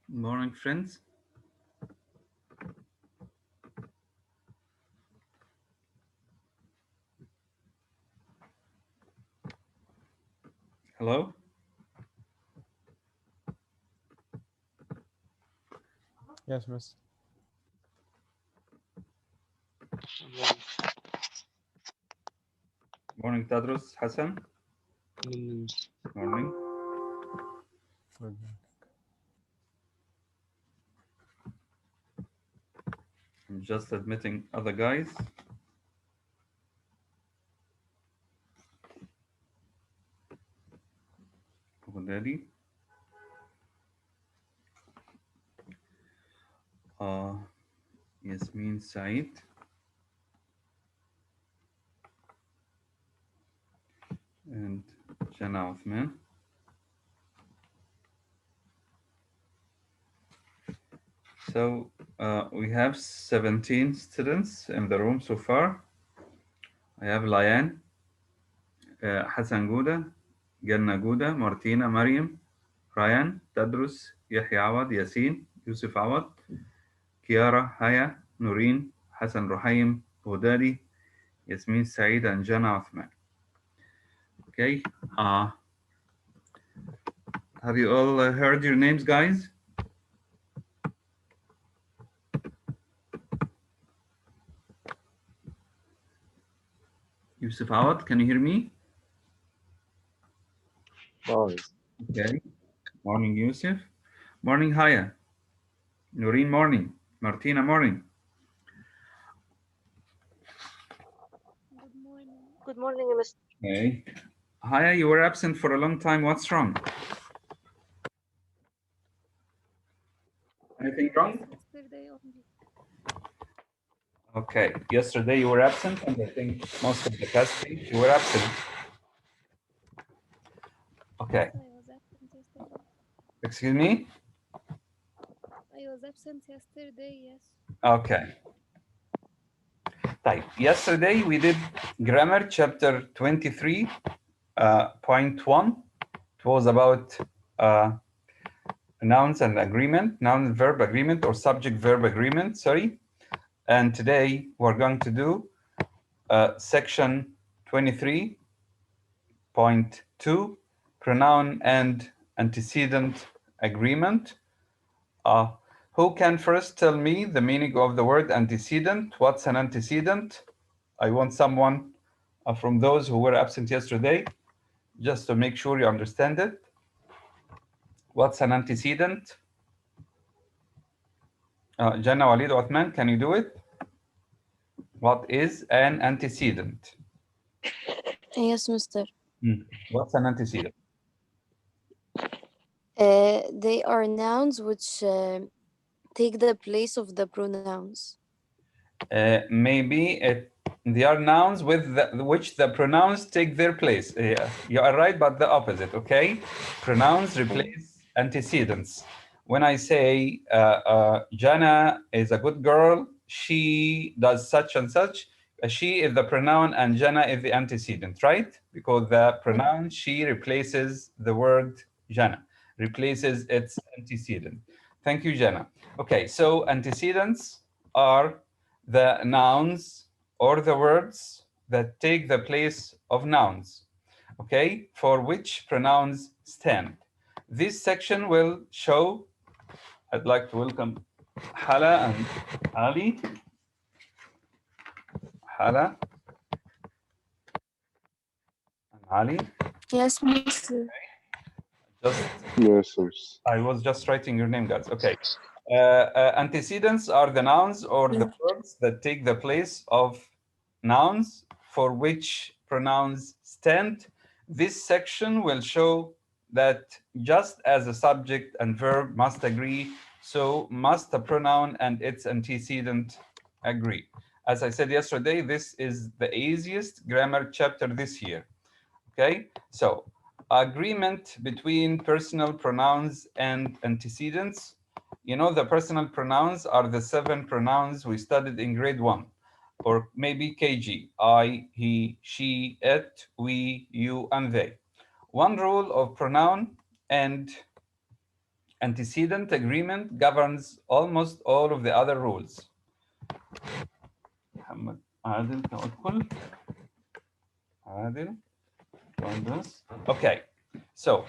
Morning, friends. Hello. Yes, miss. Morning, Tadros. Hassan. Morning. Good. I'm just admitting other guys. Hudari. Uh, Yasmin Said. And Jana Uthman. So we have 17 students in the room so far. I have Layan, Hassan Gouda, Janna Gouda, Martina, Mariam, Ryan, Tadrus, Yahya Awad, Yasin, Yusuf Awad, Kiara, Haya, Noreen, Hassan Ruhaim, Hudari, Yasmin Said, and Jana Uthman. Okay. Have you all heard your names, guys? Yusuf Awad, can you hear me? Nice. Okay. Morning, Yusuf. Morning, Haya. Noreen, morning. Martina, morning. Good morning, Mr. Okay. Haya, you were absent for a long time. What's wrong? Anything wrong? Yesterday only. Okay. Yesterday you were absent, and I think most of the class days you were absent. Okay. Yes, I was absent yesterday. Excuse me? I was absent yesterday, yes. Okay. Type. Yesterday we did grammar chapter 23.1. It was about nouns and agreement, noun verb agreement, or subject verb agreement, sorry. And today we're going to do section 23.2, pronoun and antecedent agreement. Who can first tell me the meaning of the word antecedent? What's an antecedent? I want someone from those who were absent yesterday, just to make sure you understand it. What's an antecedent? Jannah, Walid, Othman, can you do it? What is an antecedent? Yes, mister. What's an antecedent? They are nouns which take the place of the pronouns. Maybe they are nouns with which the pronouns take their place. You are right, but the opposite, okay? Pronouns replace antecedents. When I say Jana is a good girl, she does such and such, she is the pronoun and Jana is the antecedent, right? Because the pronoun she replaces the word Jana, replaces its antecedent. Thank you, Jana. Okay, so antecedents are the nouns or the words that take the place of nouns, okay, for which pronouns stand. This section will show, I'd like to welcome Hala and Ali. Hala and Ali. Yes, mister. Just, Yes, yes. I was just writing your name, guys. Okay. Antecedents are the nouns or the words that take the place of nouns for which pronouns stand. This section will show that just as a subject and verb must agree, so must a pronoun and its antecedent agree. As I said yesterday, this is the easiest grammar chapter this year. Okay, so agreement between personal pronouns and antecedents. You know, the personal pronouns are the 7 pronouns we studied in grade 1, or maybe KG: I, he, she, it, we, you, and they. One rule of pronoun and Antecedent agreement governs almost all of the other rules. محمد عادل تأكل عادل join this. Okay, so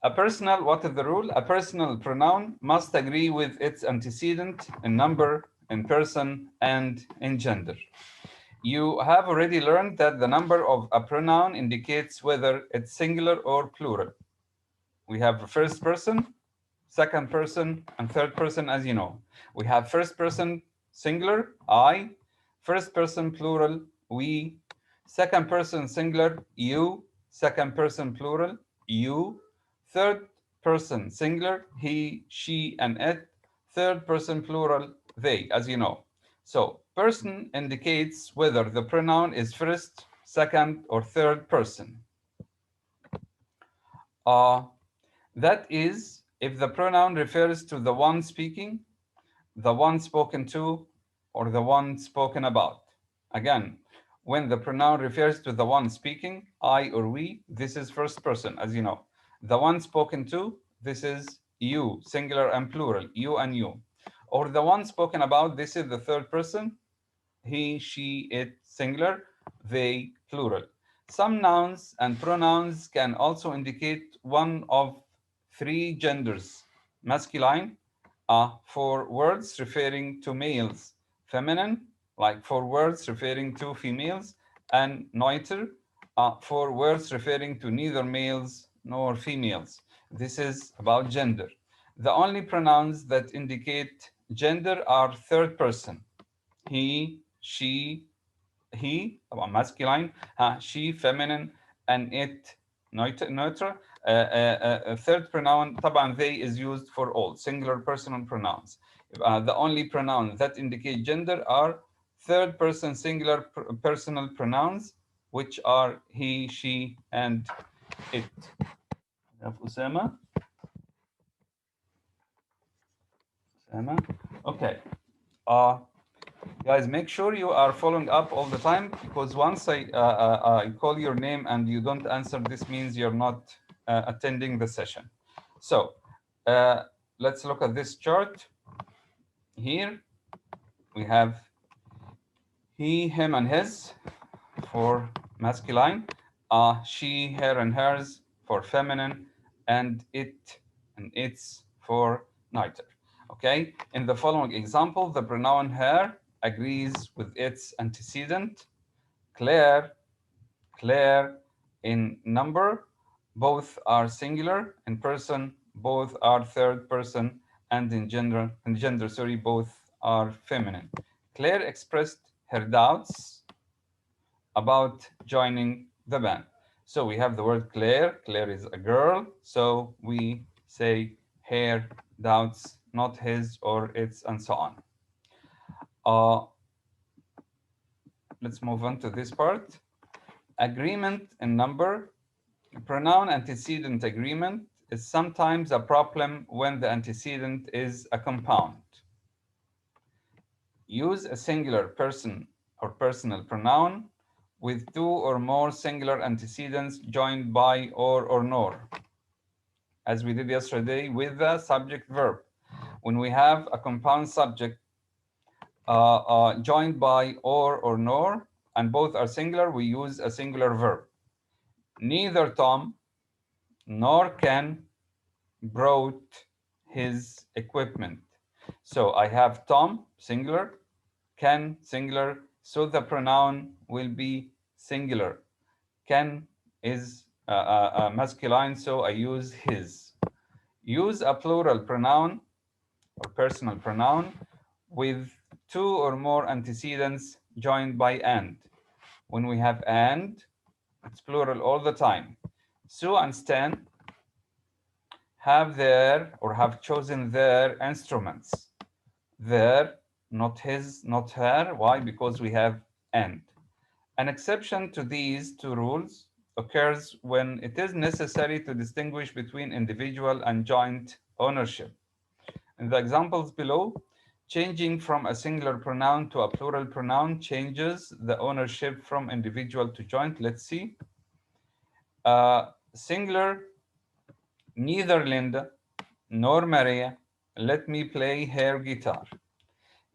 what is the rule? A personal pronoun must agree with its antecedent in number, in person, and in gender. You have already learned that the number of a pronoun indicates whether it's singular or plural. We have first person, second person, and third person, as you know. We have first person singular, I, first person plural, we, second person singular, you, second person plural, you, third person singular, he, she, and it, third person plural, they, as you know. So person indicates whether the pronoun is first, second, or third person. That is, if the pronoun refers to the one speaking, the one spoken to, or the one spoken about. Again, when the pronoun refers to the one speaking, I or we, this is first person, as you know. The one spoken to, this is you, singular and plural, you and you. Or the one spoken about, this is the third person, he, she, it, singular, they, plural. Some nouns and pronouns can also indicate one of three genders: masculine, for words referring to males; feminine, like for words referring to females; and neuter, for words referring to neither males nor females. This is about gender. The only pronouns that indicate gender are third person: he, she, he طبعا masculine, she feminine, and it neuter. Third pronoun طبعا they is used for all singular personal pronouns. The only pronouns that indicate gender are third person singular personal pronouns, which are he, she, and it. Usama? Okay. Guys, make sure you are following up all the time, because once I call your name and you don't answer, this means you're not attending the session. So let's look at this chart. Here we have he, him, and his for masculine, she, her, and hers for feminine, and it and its for neuter. Okay, in the following example, the pronoun her agrees with its antecedent. Claire, Claire. In number, both are singular. In person, both are third person. And in gender, sorry, both are feminine. Claire expressed her doubts about joining the band. So we have the word Claire. Claire is a girl. So we say her doubts, not his or its, and so on. Let's move on to this part. Agreement in number. Pronoun antecedent agreement is sometimes a problem when the antecedent is a compound. Use a singular person or personal pronoun with two or more singular antecedents joined by or nor, as we did yesterday with the subject verb. When we have a compound subject joined by or nor, and both are singular, we use a singular verb. Neither Tom nor Ken brought his equipment. So I have Tom, singular, Ken, singular, so the pronoun will be singular. Ken is masculine, so I use his. Use a plural pronoun or personal pronoun with two or more antecedents joined by and. When we have and, it's plural all the time. Sue and Stan have chosen their instruments. Their, not his, not her. Why? Because we have and. An exception to these two rules occurs when it is necessary to distinguish between individual and joint ownership. In the examples below, changing from a singular pronoun to a plural pronoun changes the ownership from individual to joint. Let's see. Singular, neither Linda Nor Maria, let me play her guitar.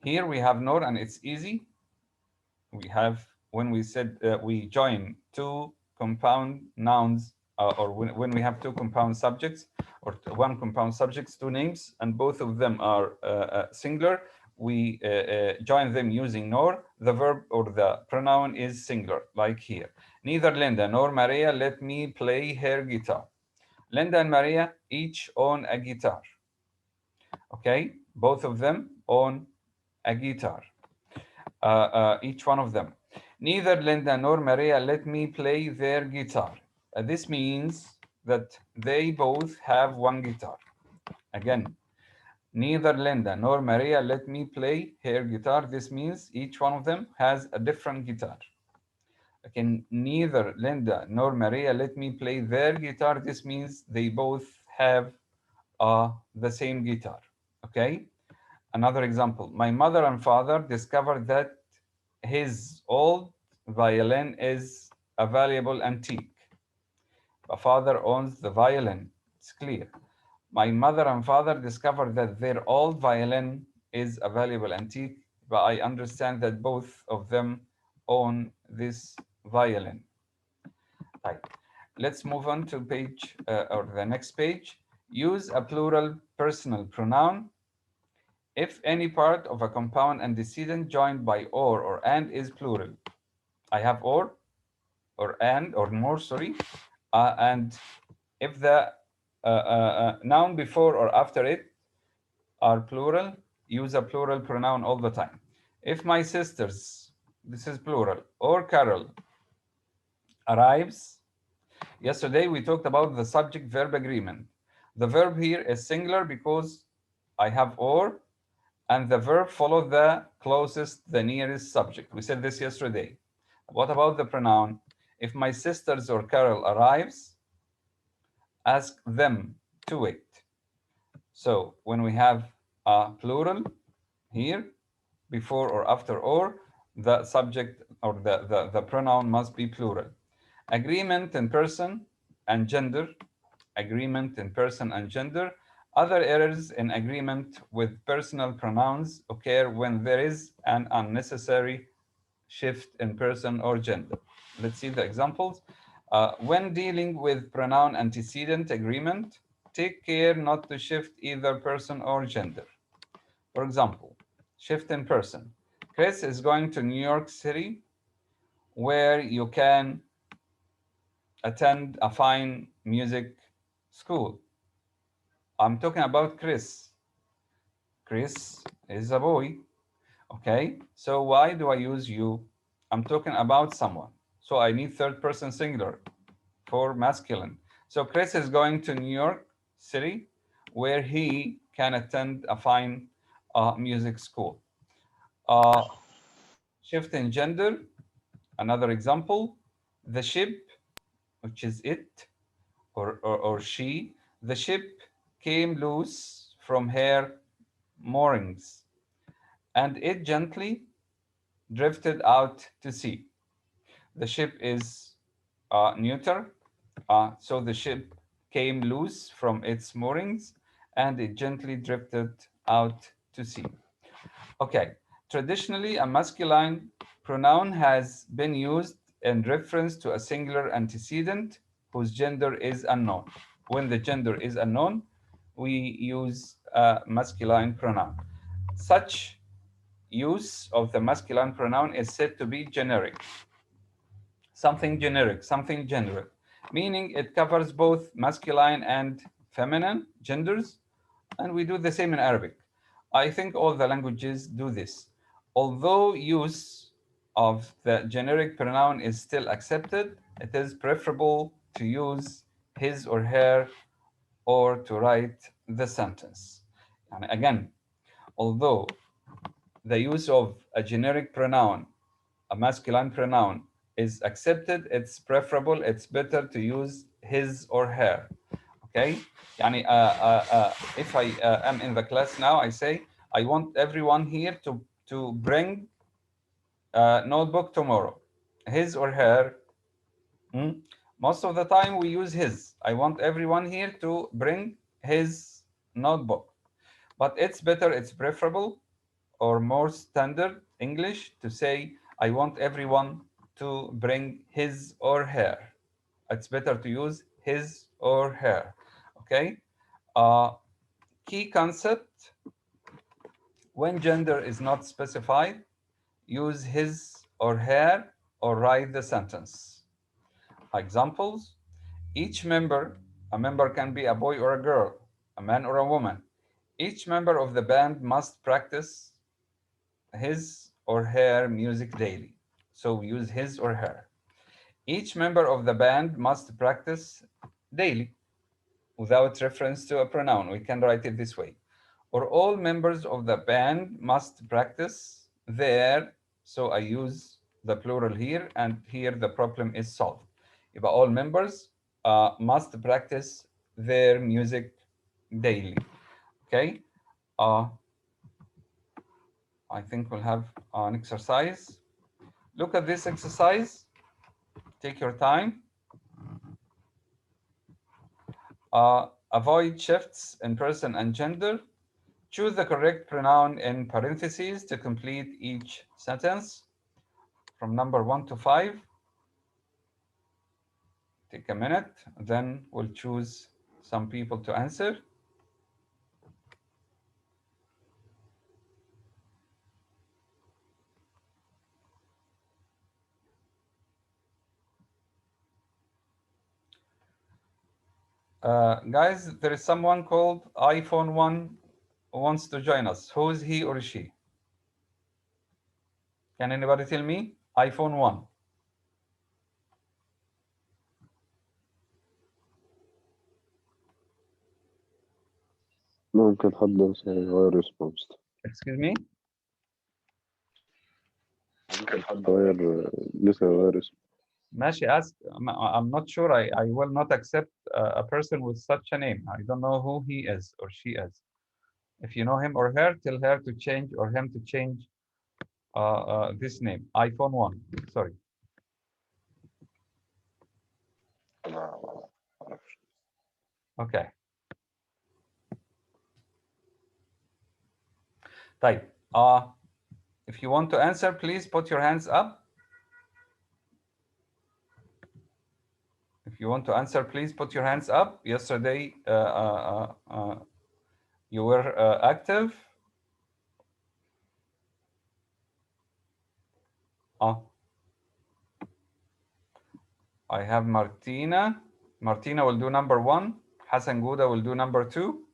Here we have nor, and it's easy. We have, when we said we join two compound nouns, or when we have two compound subjects, or one compound subjects, two names, and both of them are singular, we join them using nor. The verb or the pronoun is singular, like here. Neither Linda nor Maria let me play her guitar. Linda and Maria each own a guitar. Okay, both of them own a guitar. Each one of them. Neither Linda nor Maria let me play their guitar. This means that they both have one guitar. Again, neither Linda nor Maria let me play her guitar. This means each one of them has a different guitar. Again, neither Linda nor Maria let me play their guitar. This means they both have the same guitar. Okay? Another example. My mother and father discovered that his old violin is a valuable antique. The father owns the violin. It's clear. My mother and father discovered that their old violin is a valuable antique, but I understand that both of them own this violin. Right. Let's move on to page or the next page. Use a plural personal pronoun if any part of a compound antecedent joined by or and is plural. I have or and, or more, sorry. And if the noun before or after it are plural, use a plural pronoun all the time. If my sisters, this is plural, or Carol arrives, yesterday we talked about the subject verb agreement. The verb here is singular because I have or, and the verb follow the closest, the nearest subject. We said this yesterday. What about the pronoun? If my sisters or Carol arrives, ask them to wait. So when we have a plural here, before or after or, the subject or the pronoun must be plural. Agreement in person and gender. Agreement in person and gender. Other errors in agreement with personal pronouns occur when there is an unnecessary shift in person or gender. Let's see the examples. When dealing with pronoun antecedent agreement, take care not to shift either person or gender. For example, shift in person. Chris is going to New York City, where you can attend a fine music school. I'm talking about Chris. Chris is a boy. Okay, so why do I use you? I'm talking about someone. So I need third person singular for masculine. So Chris is going to New York City, where he can attend a fine music school. Uh, shift in gender, another example. The ship, which is it or she, the ship came loose from her moorings, and it gently drifted out to sea. The ship is neuter, so the ship came loose from its moorings and it gently drifted out to sea. Okay, traditionally, a masculine pronoun has been used in reference to a singular antecedent whose gender is unknown. When the gender is unknown, we use a masculine pronoun. Such use of the masculine pronoun is said to be generic. Something generic, something general, meaning it covers both masculine and feminine genders, and we do the same in Arabic. I think all the languages do this. Although use of the generic pronoun is still accepted, it is preferable to use his or her or to write the sentence. And again, although the use of a generic pronoun, a masculine pronoun, is accepted, it's preferable, it's better to use his or her. Okay? Yani, if I am in the class now, I say, I want everyone here to bring a notebook tomorrow. His or her. Most of the time we use his. I want everyone here to bring his notebook. But it's better, it's preferable, or more standard English to say, I want everyone to bring his or her. It's better to use his or her. Okay. Key concept: when gender is not specified, use his or her or write the sentence. Examples: each member, a member can be a boy or a girl, a man or a woman. Each member of the band must practice his or her music daily. So we use his or her. Each member of the band must practice daily without reference to a pronoun. We can write it this way. Or all members of the band must practice their, so I use the plural here, and here the problem is solved. If all members must practice their music daily. Okay. I think we'll have an exercise. Look at this exercise. Take your time. Avoid shifts in person and gender. Choose the correct pronoun in parentheses to complete each sentence from number 1 to 5. Take a minute, then we'll choose some people to answer. Guys, there is someone called iPhone 1 who wants to join us. Who is he or she? Can anybody tell me? iPhone 1. ممكن حد مثلا يغير اسمه بس. Excuse me? ممكن حد يغير لسه يغير اسمه. ماشي, ask. I'm not sure. I will not accept a person with such a name. I don't know who he is or she is. If you know him or her, tell her to change or him to change this name. iPhone 1. Sorry. Okay. طيب. If you want to answer, please put your hands up. If you want to answer, please put your hands up. Yesterday, you were active. I have Martina. Martina will do number 1. Hassan Gouda will do number 2.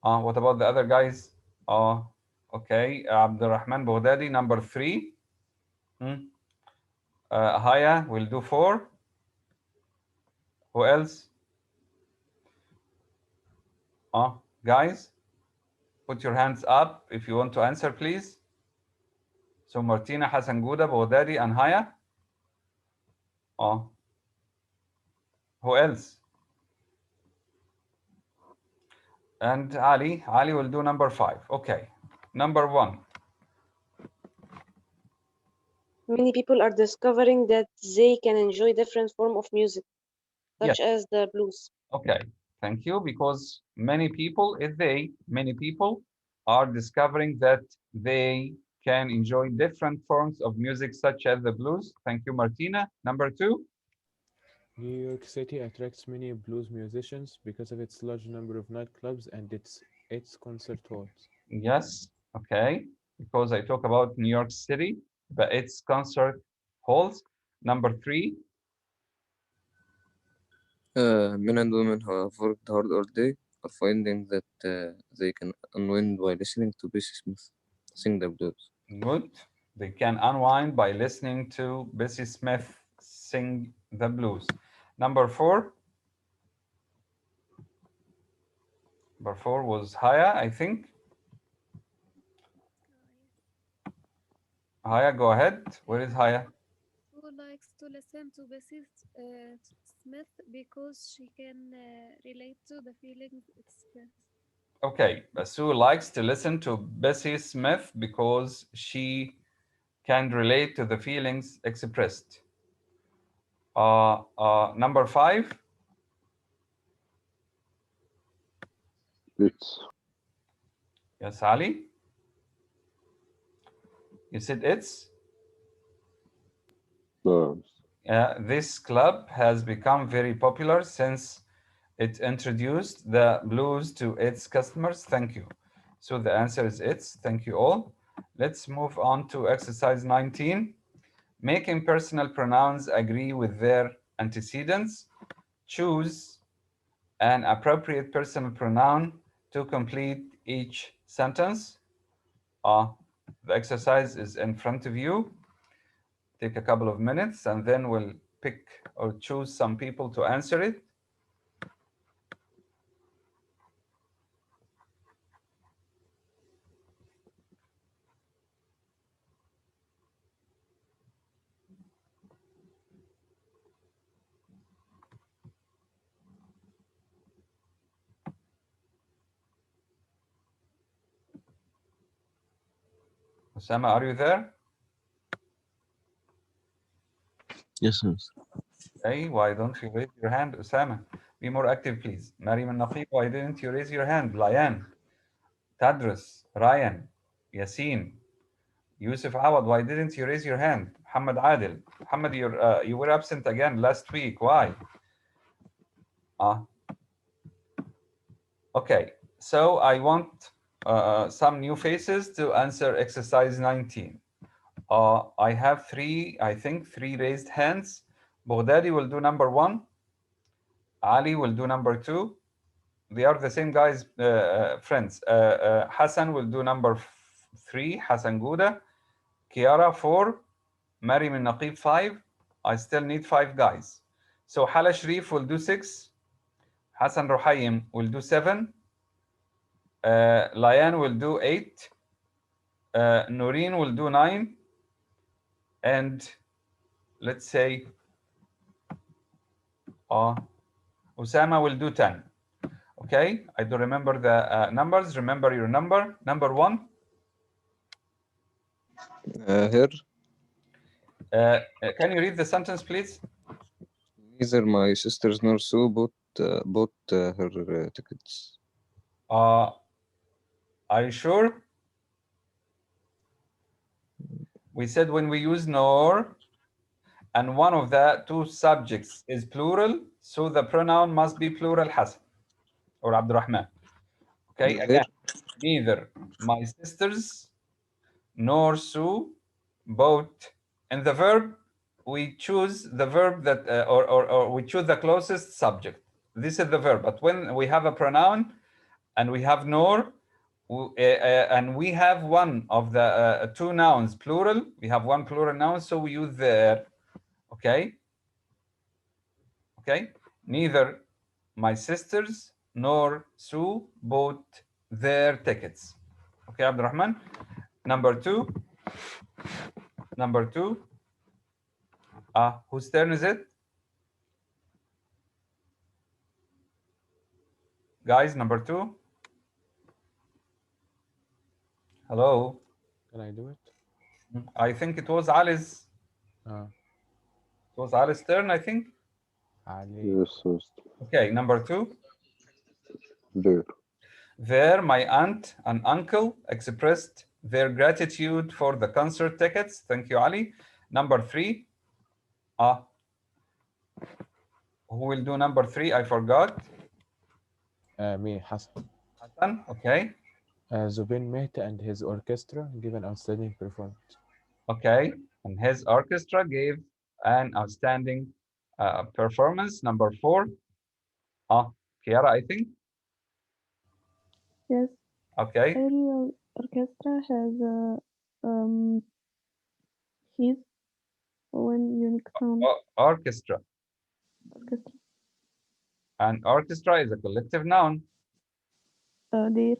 What about the other guys? Okay. Abdurrahman Baghdadi, number 3. Haya will do 4. Who else? Guys, put your hands up if you want to answer, please. So Martina, Hassan Gouda, Baghdadi, and Haya. Who else? And Ali. Ali will do number 5. Okay. Number 1. Many people are discovering that they can enjoy different forms of music, such as the blues. Okay. Thank you. Because many people are discovering that they can enjoy different forms of music, such as the blues. Thank you, Martina. Number 2. New York City attracts many blues musicians because of its large number of nightclubs and its concert halls. Yes. Okay. Because I talk about New York City, but its concert halls. Number 3. Men and women who have worked hard all day are finding that they can unwind by listening to Bessie Smith sing the blues. Good. They can unwind by listening to Bessie Smith sing the blues. Number 4. Number 4 was Haya, I think. Haya, go ahead. Where is Haya? Who likes to listen to Bessie Smith because she can relate to the feelings expressed. Okay, Sue likes to listen to Bessie Smith because she can relate to the feelings expressed. Number 5. It's. Yes, Ali? You said it's? This club has become very popular since it introduced the blues to its customers. Thank you. So the answer is it's. Thank you all. Let's move on to exercise 19. Making personal pronouns agree with their antecedents. Choose an appropriate personal pronoun to complete each sentence. The exercise is in front of you. Take a couple of minutes and then we'll pick or choose some people to answer it. Osama, are you there? Yes, miss. Hey, why don't you raise your hand, Osama? Be more active, please. Mariam al-Naqib, why didn't you raise your hand? Layan, Tadrus, Ryan, Yasin, Yusuf Awad, why didn't you raise your hand? Muhammad Adil. Muhammad, you were absent again last week. Why? Okay, so I want some new faces to answer exercise 19. I have three raised hands. Baghdadi will do number 1. Ali will do number 2. They are the same guys, friends. Hassan will do number 3, Hassan Gouda. Kiara 4, Maryam Naqib 5. I still need 5 guys. So Hala Sharif will do 6. Hassan Ruhaim will do 7. Layan will do 8. Noreen will do 9. And let's say Osama will do 10. Okay, I don't remember the numbers. Remember your number. Number 1. Here, Can you read the sentence, please? neither my sisters nor Sue bought her tickets. Are you sure? We said when we use nor and one of the two subjects is plural, so the pronoun must be plural Hassan or Abdurrahman. Okay, again, neither my sisters nor Sue bought. In the verb, we choose the verb that, or we choose the closest subject. This is the verb. But when we have a pronoun and we have nor, and we have one of the two nouns plural, we have one plural noun, so we use their. Okay. Okay. Neither my sisters nor Sue bought their tickets. Okay, Abdurrahman. Number 2. Number 2. Whose turn is it? Guys, number 2. Hello. Can I do it? I think it was Ali's. Uh, It was Ali's turn, I think. Ali. Yes, Master. Okay, number 2. There. There, my aunt and uncle expressed their gratitude for the concert tickets. Thank you, Ali. Number 3. Who will do number 3? I forgot. Me, Hassan. Hassan, okay. Zubin Mehta and his orchestra give an outstanding performance. Okay, and his orchestra gave an outstanding performance. Number 4. Kiara, I think. Yes, Okay. every orchestra has his own unique sound. Orchestra. Orchestra. And orchestra is a collective noun. There.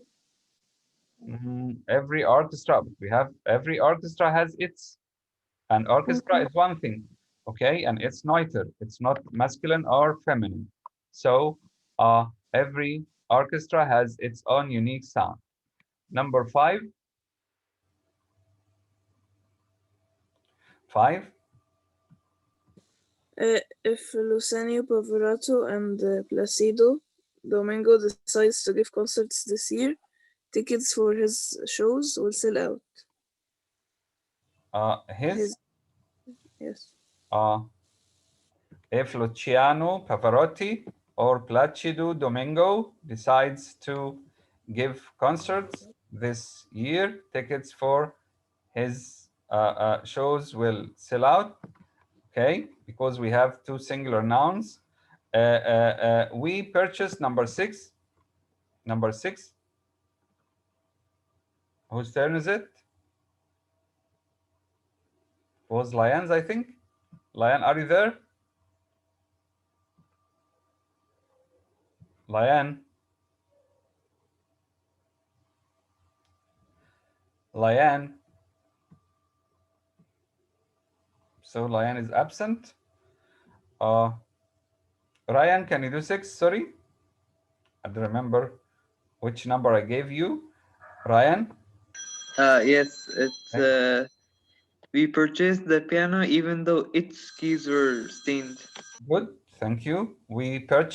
Every orchestra, every orchestra has its. An orchestra Okay. is one thing, okay, and it's neuter. It's not masculine or feminine. So every orchestra has its own unique sound. Number 5. 5. If Luciano Pavarotti and Placido Domingo decides to give concerts this year. Tickets for his shows will sell out. His Yes. if Luciano Pavarotti or Placido Domingo decides to give concerts this year, tickets for his shows will sell out. Okay, because we have two singular nouns. We purchased number 6. Number 6. Whose turn is it? It was Lian's, I think. Lian, are you there? Lian. Lian. So Lian is absent. Ryan, can you do 6? Sorry. I don't remember which number I gave you. Ryan? Yes, it's we purchased the piano even though its keys were stained. Good, thank you. We bought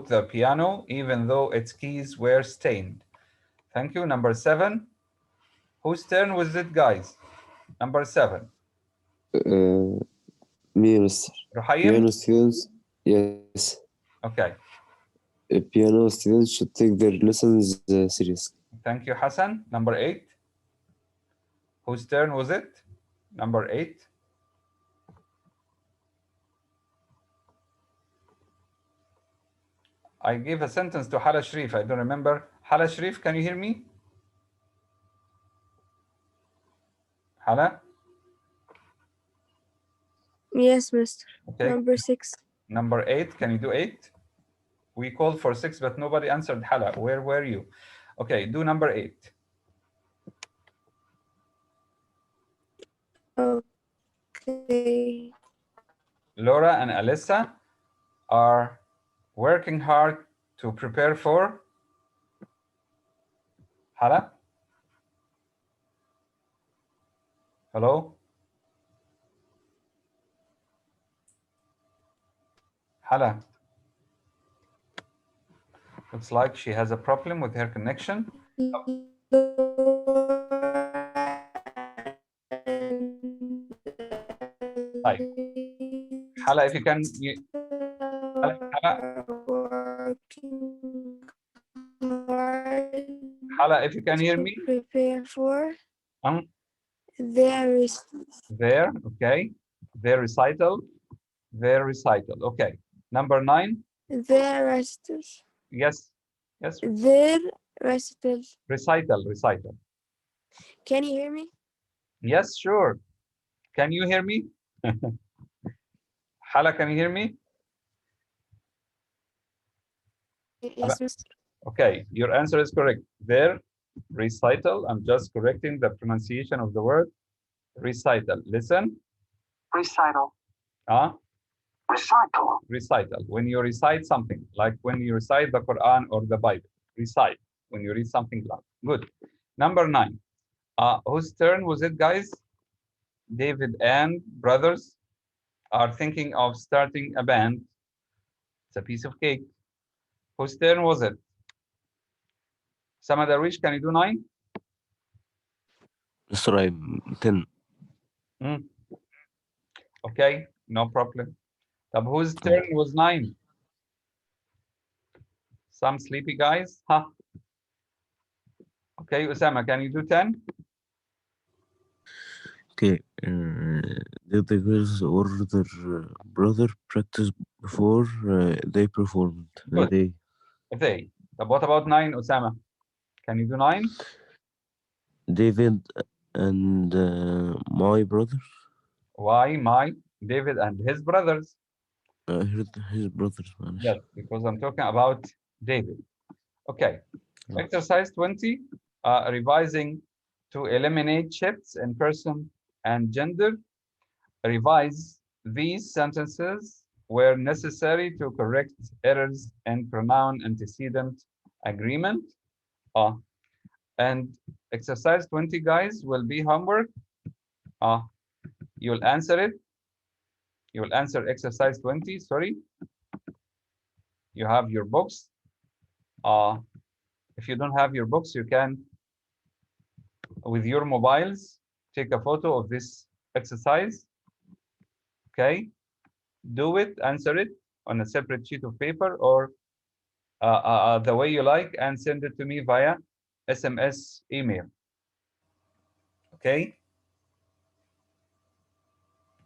the piano even though its keys were stained. Thank you. Number 7. Whose turn was it, guys? Number 7. Me, Mr. Ruhaym? Piano students, yes. Okay. Piano students should take their lessons seriously. Thank you, Hassan. Number 8. Whose turn was it? Number 8. I gave a sentence to Hala Sharif. I don't remember. Hala Sharif, can you hear me? Hala? Yes, Mister. Okay. Number 6. Number 8. Can you do 8? We called for 6, but nobody answered. Hala, where were you? Okay, do number 8. Okay. Laura and Alyssa are working hard to prepare for Hala. Hello? Hala. Looks like she has a problem with her connection. Hi. Hala, if you can... Hala, if you can hear me. Prepare for their okay. Their recital. Okay. Number 9. their recitals. Yes. Their recitals. Recital. Can you hear me? Yes, sure. Can you hear me? Hala, can you hear me? Yes, Mister. Okay, your answer is correct. Their recital. I'm just correcting the pronunciation of the word recital. Listen. Recital. Recital. When you recite something, like when you recite the Quran or the Bible, recite. When you read something loud. Good. Number 9. Whose turn was it, guys? David and brothers are thinking of starting a band. It's a piece of cake. Whose turn was it? Sama Darwish, can you do 9? Mr. I'm 10. Okay, no problem. Whose turn was 9? Some sleepy guys? Huh? Okay, Usama, can you do 10? Okay. Did the girls or their brother practice before they performed? Good. They. What about 9, Usama? Can you do 9? David and my brother. Why my? David and his brothers. I heard his brothers. Yes, because I'm talking about David. Okay. Exercise 20, revising to eliminate shifts in person and gender. Revise these sentences where necessary to correct errors in pronoun antecedent agreement. And exercise 20, guys, will be homework. You'll answer it. You'll answer exercise 20, sorry. You have your books. If you don't have your books, you can, with your mobiles, take a photo of this exercise. Okay, do it, answer it on a separate sheet of paper or the way you like, and send it to me via SMS email. Okay,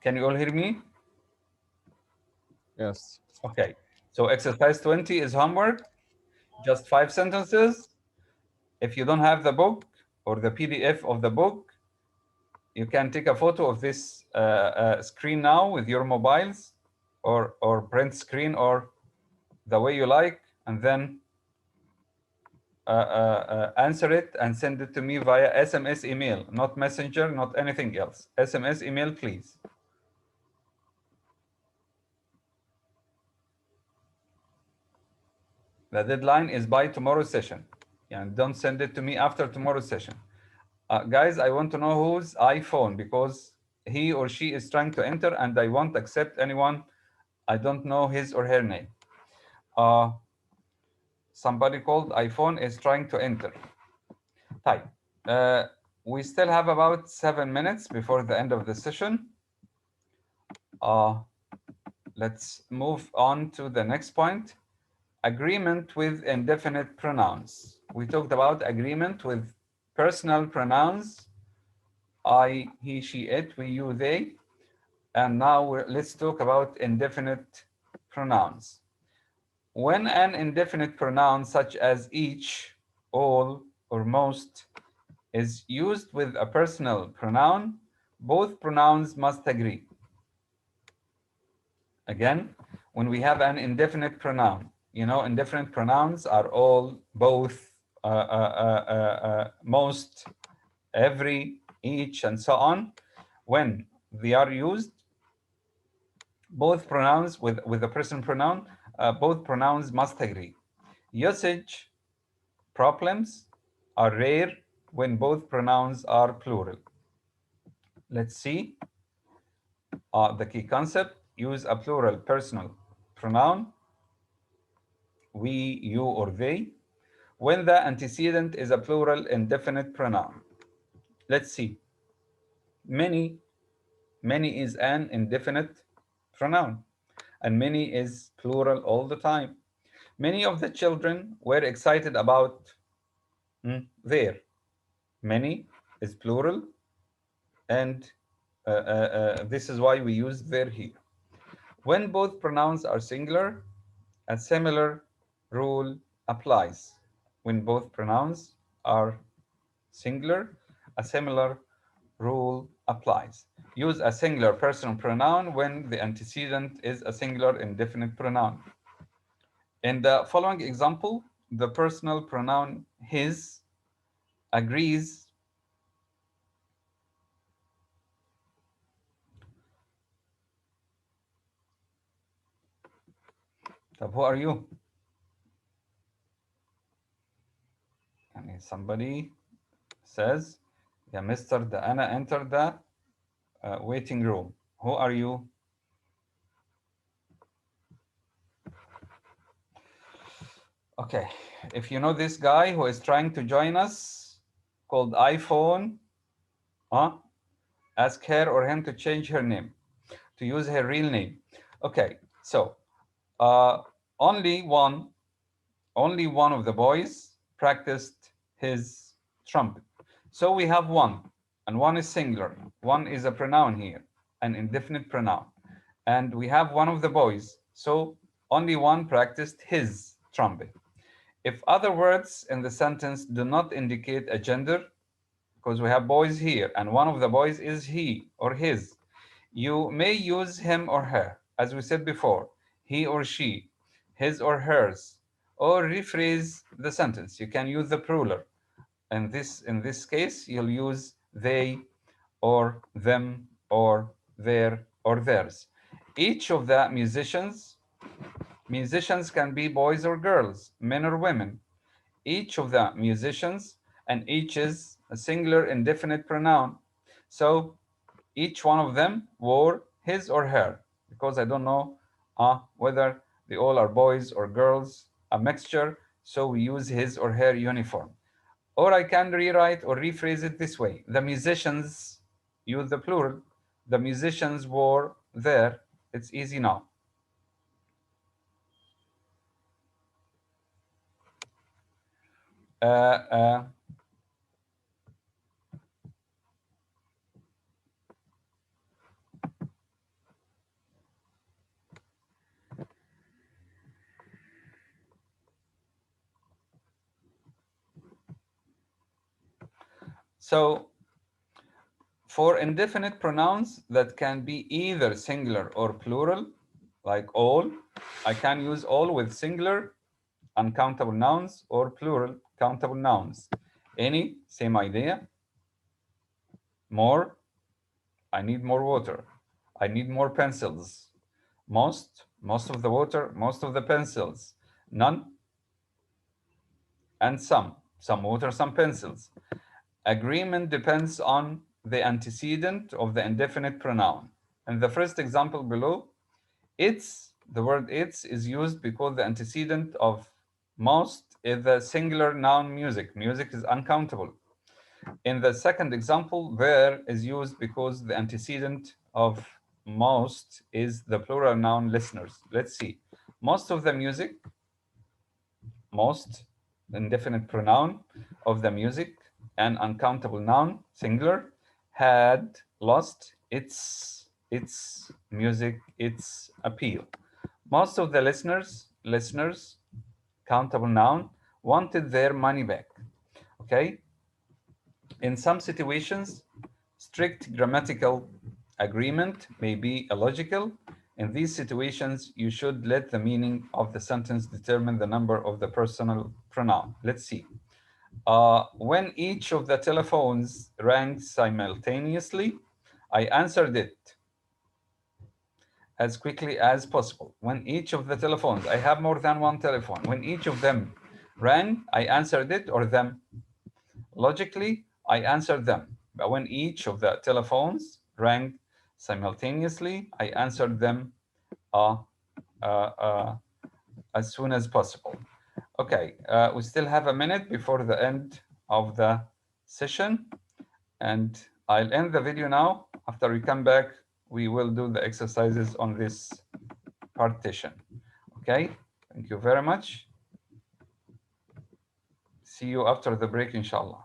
can you all hear me? Yes. Okay, so exercise 20 is homework, just 5 sentences. If you don't have the book or the PDF of the book, you can take a photo of this screen now with your mobiles, or print screen, or the way you like, and then answer it and send it to me via SMS email, not messenger, not anything else. SMS email, please. The deadline is by tomorrow's session. And don't send it to me after tomorrow's session. Guys, I want to know whose iPhone, because he or she is trying to enter and I won't accept anyone. I don't know his or her name. Somebody called iPhone is trying to enter. Type. We still have about 7 minutes before the end of the session. Let's move on to the next point. Agreement with indefinite pronouns. We talked about agreement with personal pronouns, I, he, she, it, we, you, they. And now let's talk about indefinite pronouns. When an indefinite pronoun such as each, all, or most is used with a personal pronoun, both pronouns must agree. Again, when we have an indefinite pronoun, you know, indefinite pronouns are all, both, most, every, each, and so on. When they are used, both pronouns with a personal pronoun, both pronouns must agree. Usage problems are rare when both pronouns are plural. Let's see the key concept. Use a plural personal pronoun, we, you, or they, when the antecedent is a plural indefinite pronoun. Let's see. Many is an indefinite pronoun, and many is plural all the time. Many of the children were excited about there. Many is plural, and this is why we use there here. When both pronouns are singular, a similar rule applies. When both pronouns are singular, a similar rule applies. Use a singular personal pronoun when the antecedent is a singular indefinite pronoun. In the following example, the personal pronoun his agrees who are you? And somebody says, yeah, Mr. Anna entered the waiting room. Who are you? Okay, if you know this guy who is trying to join us, called iPhone, ask her or him to change her name, to use her real name. Okay, so only one of the boys practiced his trumpet. So we have one, and one is singular. One is a pronoun here, an indefinite pronoun. And we have one of the boys, so only one practiced his trumpet. If other words in the sentence do not indicate a gender, because we have boys here, and one of the boys is he or his, you may use him or her, as we said before, he or she, his or hers, or rephrase the sentence. You can use the plural. And in this case, you'll use they, or them, or their, or theirs. Each of the musicians can be boys or girls, men or women. Each of the musicians, and each is a singular indefinite pronoun. So each one of them wore his or her, because I don't know whether They all are boys or girls, a mixture, so we use his or her uniform. Or I can rewrite or rephrase it this way. The musicians, use the plural. The musicians were there. It's easy now. Uh, uh, so for indefinite pronouns that can be either singular or plural, like all, I can use all with singular uncountable nouns or plural countable nouns. Any, same idea. More, I need more water. I need more pencils. Most of the water, most of the pencils. None, and some water, some pencils. Agreement depends on the antecedent of the indefinite pronoun. In the first example below, the word it's is used because the antecedent of most is the singular noun music. Music is uncountable. In the second example, there is used because the antecedent of most is the plural noun listeners. Let's see. Most of the music, most, indefinite pronoun of the music, an uncountable noun, singular, had lost its music, its appeal. Most of the listeners, countable noun, wanted their money back. Okay? In some situations, strict grammatical agreement may be illogical. In these situations, you should let the meaning of the sentence determine the number of the personal pronoun. Let's see. When each of the telephones rang simultaneously, I answered it as quickly as possible. When each of the telephones, I have more than one telephone. When each of them rang, I answered it or them. Logically, I answered them. But when each of the telephones rang simultaneously, I answered them as soon as possible. Okay, we still have a minute before the end of the session, and I'll end the video now. After we come back, we will do the exercises on this partition. Okay, thank you very much. See you after the break, inshallah.